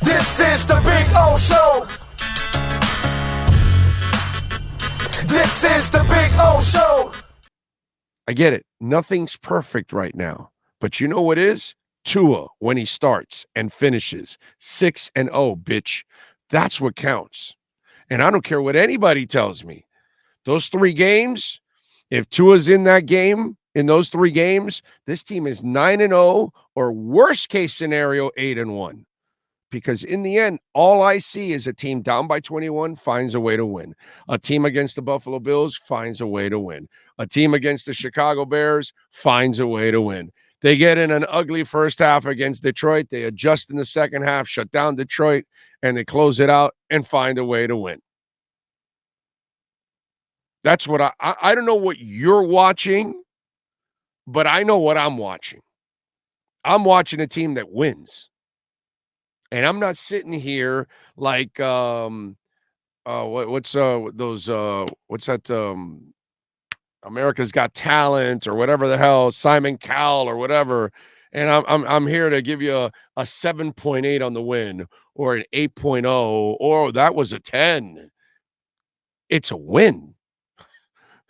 This is the Big O Show. This is the Big O Show. I get it. Nothing's perfect right now. But you know what is? Tua, when he starts and finishes 6-0, bitch. That's what counts. And I don't care what anybody tells me. Those 3 games, if Tua's in that game, in those 3 games, this team is 9-0 or worst case scenario 8-1. Because in the end, all I see is a team down by 21 finds a way to win. A team against the Buffalo Bills finds a way to win. A team against the Chicago Bears finds a way to win. They get in an ugly first half against Detroit. They adjust in the second half, shut down Detroit, and they close it out and find a way to win. That's what I don't know what you're watching, but I know what I'm watching. I'm watching a team that wins. And I'm not sitting here like what's that America's Got Talent or whatever the hell, Simon Cowell or whatever. And I'm here to give you a 7.8 on the win or an 8.0 or that was a 10. It's a win.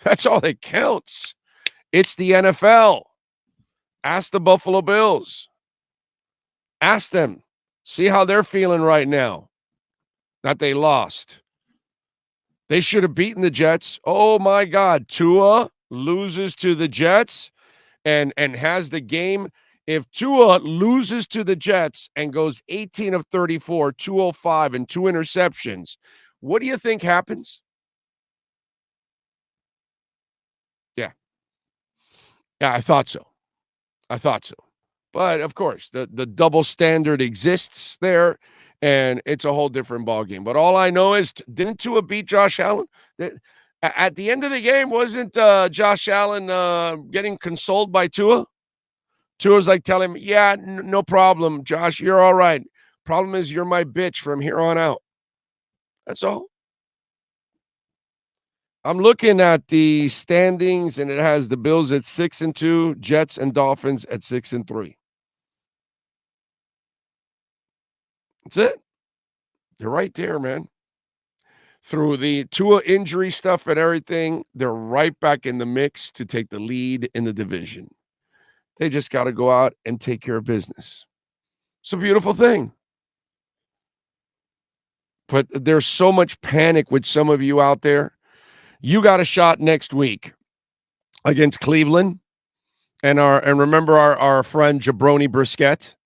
That's all that counts. It's the NFL. Ask the Buffalo Bills. Ask them. See how they're feeling right now that they lost. They should have beaten the Jets. Oh, my God. Tua loses to the Jets and has the game. If Tua loses to the Jets and goes 18 of 34, 205, and 2 interceptions, what do you think happens? Yeah. Yeah, I thought so. But, of course, the double standard exists there, and it's a whole different ballgame. But all I know is, didn't Tua beat Josh Allen? At the end of the game, wasn't Josh Allen getting consoled by Tua? Tua's like telling him, yeah, no problem, Josh, you're all right. Problem is you're my bitch from here on out. That's all. I'm looking at the standings, and it has the Bills at 6-2, Jets and Dolphins at 6-3. That's it. They're right there, man. Through the Tua injury stuff and everything, they're right back in the mix to take the lead in the division. They just got to go out and take care of business. It's a beautiful thing. But there's so much panic with some of you out there. You got a shot next week against Cleveland. And remember our friend Jabroni Brisket.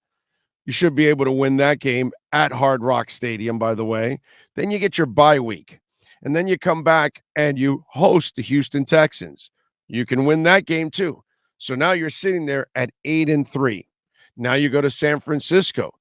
You should be able to win that game at Hard Rock Stadium, by the way. Then you get your bye week. And then you come back and you host the Houston Texans. You can win that game too. So now you're sitting there at 8-3. Now you go to San Francisco.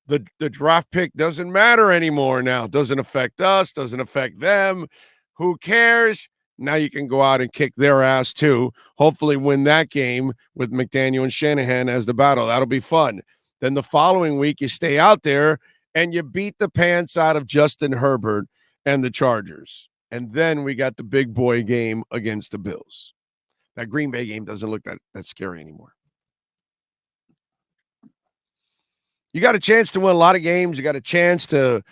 The draft pick doesn't matter anymore now. It doesn't affect us, doesn't affect them. Who cares? Now you can go out and kick their ass too. Hopefully win that game with McDaniel and Shanahan as the battle. That'll be fun. Then the following week, you stay out there and you beat the pants out of Justin Herbert and the Chargers. And then we got the big boy game against the Bills. That Green Bay game doesn't look that scary anymore. You got a chance to win a lot of games. You got a chance to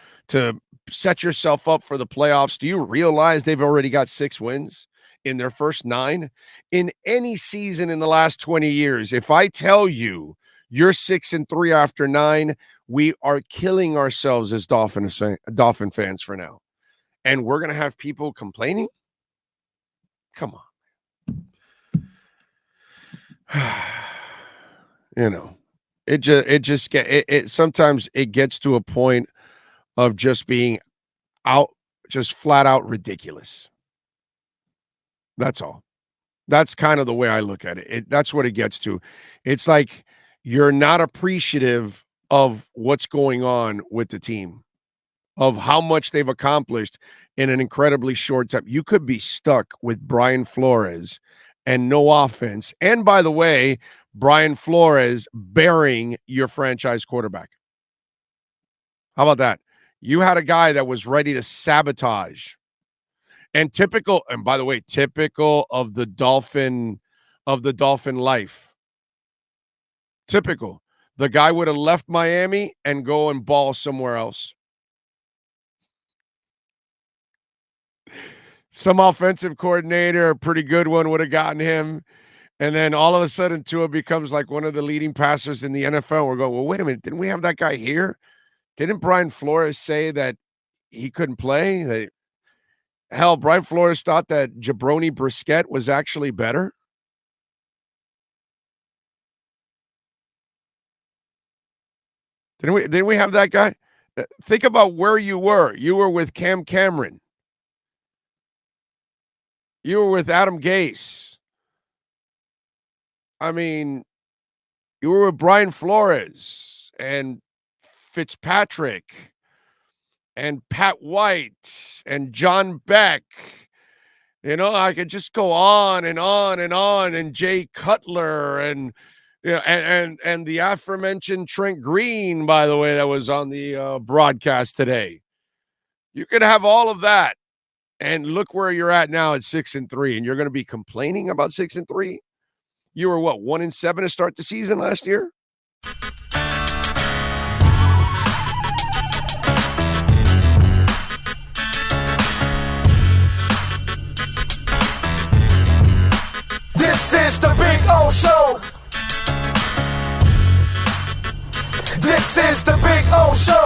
set yourself up for the playoffs. Do you realize they've already got 6 wins in their first 9? In any season in the last 20 years, if I tell you you're 6-3 after 9, we are killing ourselves as Dolphin fans for now. And we're going to have people complaining? Come on. You know, sometimes it gets to a point of just being just flat out ridiculous. That's all. That's kind of the way I look at it. That's what it gets to. It's like you're not appreciative of what's going on with the team, of how much they've accomplished in an incredibly short time. You could be stuck with Brian Flores and no offense. And by the way, Brian Flores burying your franchise quarterback. How about that? You had a guy that was ready to sabotage. And by the way, typical of the Dolphin life. Typical. the guy would have left Miami and go and ball somewhere else. Some offensive coordinator, a pretty good one, would have gotten him. And then all of a sudden, Tua becomes like one of the leading passers in the NFL. We're going, well, wait a minute. Didn't we have that guy here? Didn't Brian Flores say that he couldn't play? Hell, Brian Flores thought that Jabroni Brissett was actually better. Didn't we have that guy? Think about where you were. You were with Cam Cameron. You were with Adam Gase. I mean, you were with Brian Flores and Fitzpatrick and Pat White and John Beck. You know, I could just go on and on and on. And Jay Cutler and and the aforementioned Trent Green, by the way, that was on the broadcast today. You could have all of that. And look where you're at now at 6-3, and you're going to be complaining about 6-3. You were what, 1-7 to start the season last year? This is the Big O Show. This is the Big O Show.